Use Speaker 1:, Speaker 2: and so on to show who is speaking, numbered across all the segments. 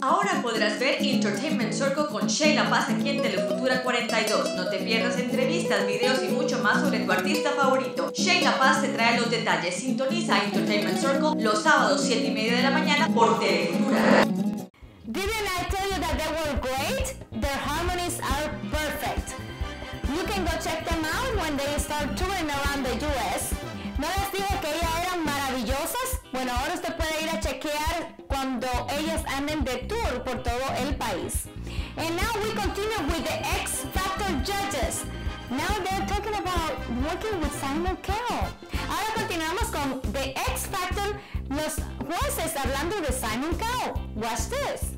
Speaker 1: Ahora podrás ver Entertainment Circle con Sheila Paz aquí en Telefutura 42. No te pierdas entrevistas, videos y mucho más sobre tu artista favorito. Sheila Paz te trae los detalles. Sintoniza Entertainment Circle los sábados 7:30 de la mañana por Telefutura.
Speaker 2: Didn't I tell you that they were great? Their harmonies are perfect. You can go check them out when they start touring around the US. ¿No les dije que ellas eran maravillosas? Bueno, ahora usted puede ir a chequear cuando ellas anden de tour por todo el país. And now we continue with the X Factor judges. Now they're talking about working with Simon Cowell. Ahora continuamos con The X Factor, los jueces hablando de Simon Cowell. Watch this.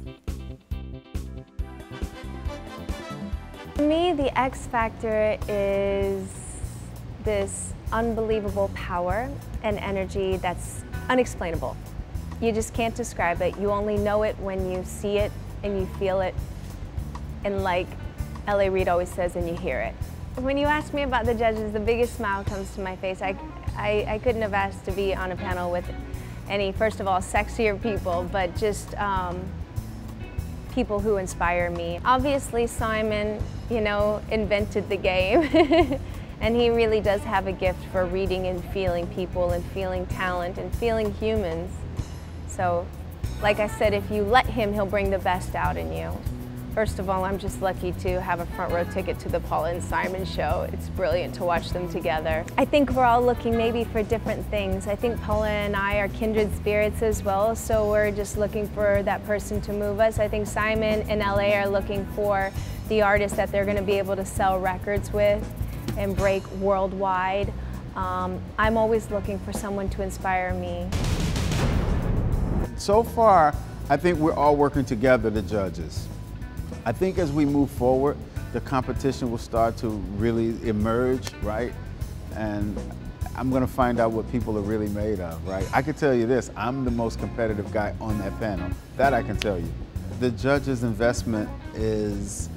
Speaker 3: To me, the X Factor is this unbelievable power and energy that's unexplainable. You just can't describe it. You only know it when you see it and you feel it. And like L.A. Reid always says, and you hear it. When you ask me about the judges, the biggest smile comes to my face. I couldn't have asked to be on a panel with any, first of all, sexier people, but just people who inspire me. Obviously, Simon, you know, invented the game. And he really does have a gift for reading and feeling people and feeling talent and feeling humans. So, like I said, if you let him, he'll bring the best out in you. First of all, I'm just lucky to have a front row ticket to the Paula and Simon show. It's brilliant to watch them together. I think we're all looking maybe for different things. I think Paula and I are kindred spirits as well, so we're just looking for that person to move us. I think Simon and LA are looking for the artist that they're going to be able to sell records with and break worldwide. I'm always looking for someone to inspire me.
Speaker 4: So far, I think we're all working together, the judges. I think as we move forward, the competition will start to really emerge, right? And I'm gonna find out what people are really made of, right? I can tell you this, I'm the most competitive guy on that panel. That I can tell you. The judges' investment is,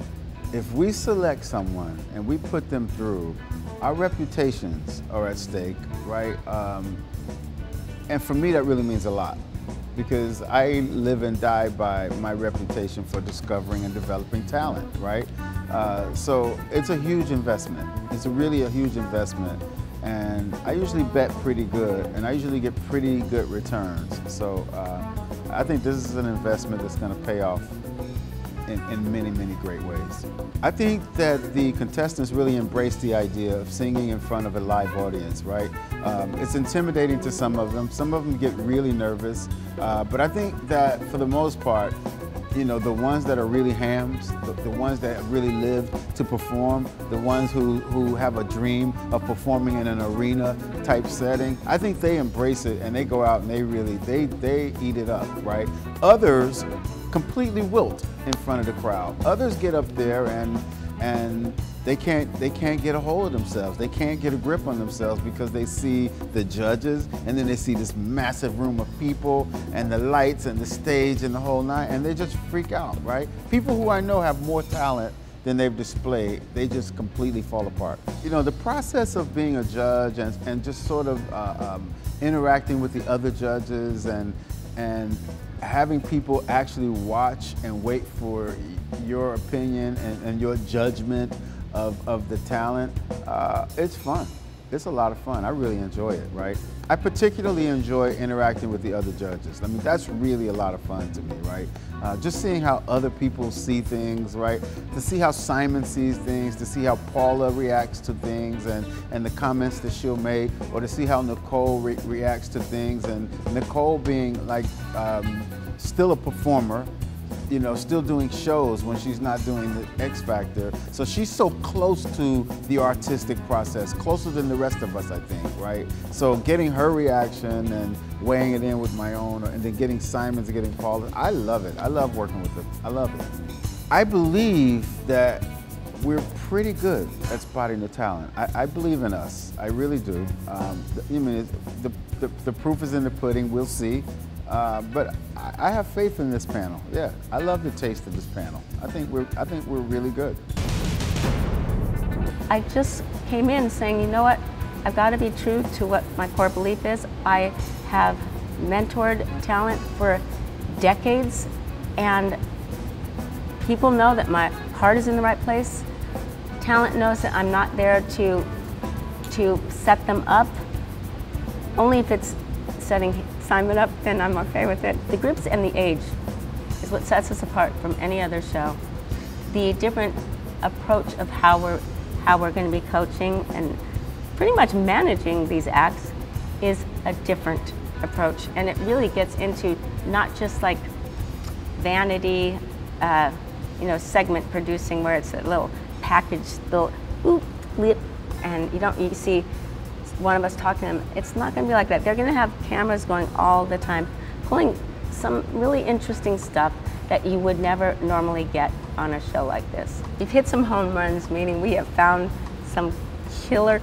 Speaker 4: if we select someone and we put them through, our reputations are at stake, right? And for me, that really means a lot, because I live and die by my reputation for discovering and developing talent, right? So it's a huge investment. It's really a huge investment. And I usually bet pretty good, and I usually get pretty good returns. So I think this is an investment that's gonna pay off in many, many great ways. I think that the contestants really embrace the idea of singing in front of a live audience, right? It's intimidating to some of them. Some of them get really nervous. But I think that for the most part, you know, the ones that are really hams, the ones that really live to perform, the ones who have a dream of performing in an arena type setting, I think they embrace it and they go out and they eat it up, right? Others completely wilt in front of the crowd. Others get up there and they can't get a hold of themselves. They can't get a grip on themselves because they see the judges and then they see this massive room of people and the lights and the stage and the whole nine, and they just freak out, right? People who I know have more talent than they've displayed, they just completely fall apart. You know, the process of being a judge and just sort of interacting with the other judges and having people actually watch and wait for your opinion and your judgment of the talent, it's fun. It's a lot of fun. I really enjoy it, right? I particularly enjoy interacting with the other judges. I mean, that's really a lot of fun to me, right? Just seeing how other people see things, right? To see how Simon sees things, to see how Paula reacts to things and the comments that she'll make, or to see how Nicole reacts to things, and Nicole being like still a performer, you know, still doing shows when she's not doing the X Factor. So she's so close to the artistic process, closer than the rest of us, I think, right? So getting her reaction and weighing it in with my own, and then getting Simon's and getting Paula, I love it. I love working with them. I love it. I believe that we're pretty good at spotting the talent. I believe in us. I really do. The proof is in the pudding. We'll see. But I have faith in this panel. Yeah, I love the taste of this panel. I think we're really good.
Speaker 5: I just came in saying, you know what, I've got to be true to what my core belief is. I have mentored talent for decades, And people know that my heart is in the right place. Talent knows that I'm not there to set them up. Only if it's setting Simon up, then I'm okay with it. The groups and the age is what sets us apart from any other show. The different approach of how we're going to be coaching and pretty much managing these acts is a different approach, and it really gets into not just like vanity, segment producing where it's a little packaged, little oop, lip, and you see one of us talking to them. It's not going to be like that. They're going to have cameras going all the time, pulling some really interesting stuff that you would never normally get on a show like this. We've hit some home runs, meaning we have found some killer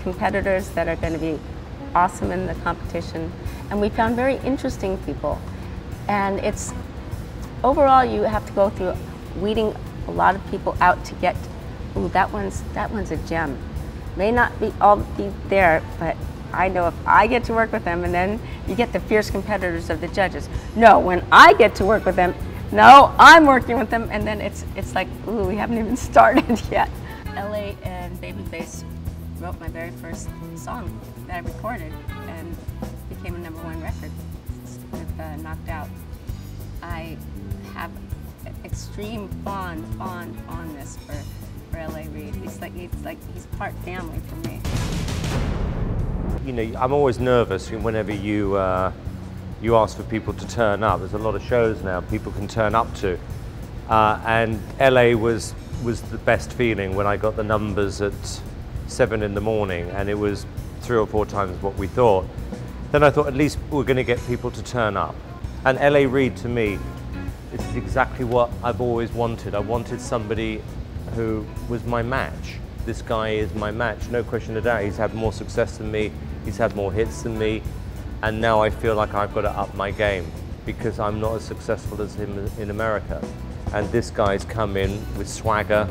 Speaker 5: competitors that are going to be awesome in the competition, and we found very interesting people. And it's overall, you have to go through weeding a lot of people out to get, ooh, that one's a gem. May not all be there, but I know if I get to work with them, and then you get the fierce competitors of the judges. No, when I get to work with them, no, I'm working with them, and then it's like, ooh, we haven't even started yet. LA and Babyface wrote my very first song that I recorded and became a #1 record with Knocked Out. I have extreme fondness for LA Reid. He's part family for me.
Speaker 6: You know, I'm always nervous whenever you ask for people to turn up. There's a lot of shows now people can turn up to, and LA was the best feeling when I got the numbers at 7 in the morning, and it was 3 or 4 times what we thought. Then I thought, at least we're going to get people to turn up. And LA Reid, to me, is exactly what I've always wanted. I wanted somebody who was my match. This guy is my match, no question of doubt. He's had more success than me, he's had more hits than me, and now I feel like I've got to up my game because I'm not as successful as him in America. And this guy's come in with swagger,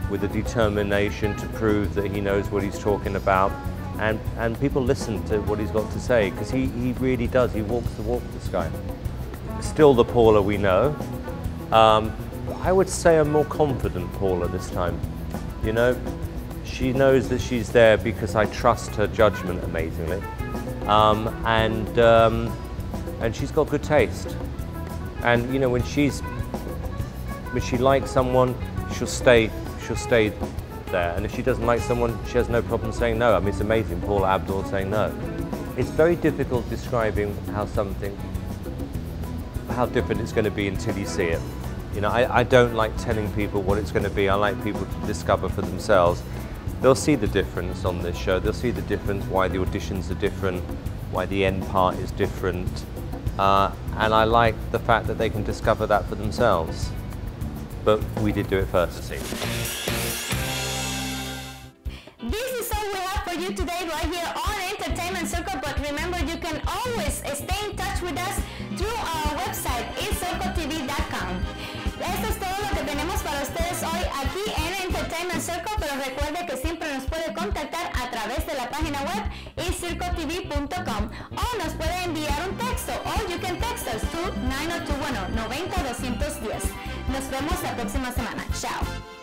Speaker 6: with a determination to prove that he knows what he's talking about, and people listen to what he's got to say because he really does. He walks the walk, this guy. Still the Paula we know. I would say a more confident Paula this time. You know, she knows that she's there because I trust her judgment amazingly, and she's got good taste. And you know, when she likes someone, she'll stay there. And if she doesn't like someone, she has no problem saying no. I mean, it's amazing, Paula Abdul saying no. It's very difficult describing how different it's going to be until you see it. You know, I don't like telling people what it's going to be. I like people to discover for themselves. They'll see the difference on this show. They'll see the difference, why the auditions are different, why the end part is different. And I like the fact that they can discover that for themselves. But we did do it first.
Speaker 2: This is all we have for you today right here on Entertainment Circle, but remember, you can always stay in touch with us through our website, circletv.com. Esto es todo lo que tenemos para ustedes hoy aquí en Entertainment Circle, pero recuerde que siempre nos puede contactar a través de la página web circletv.com o nos puede enviar un texto, or you can text us to 90210 90 210. Nos vemos la próxima semana. Chao.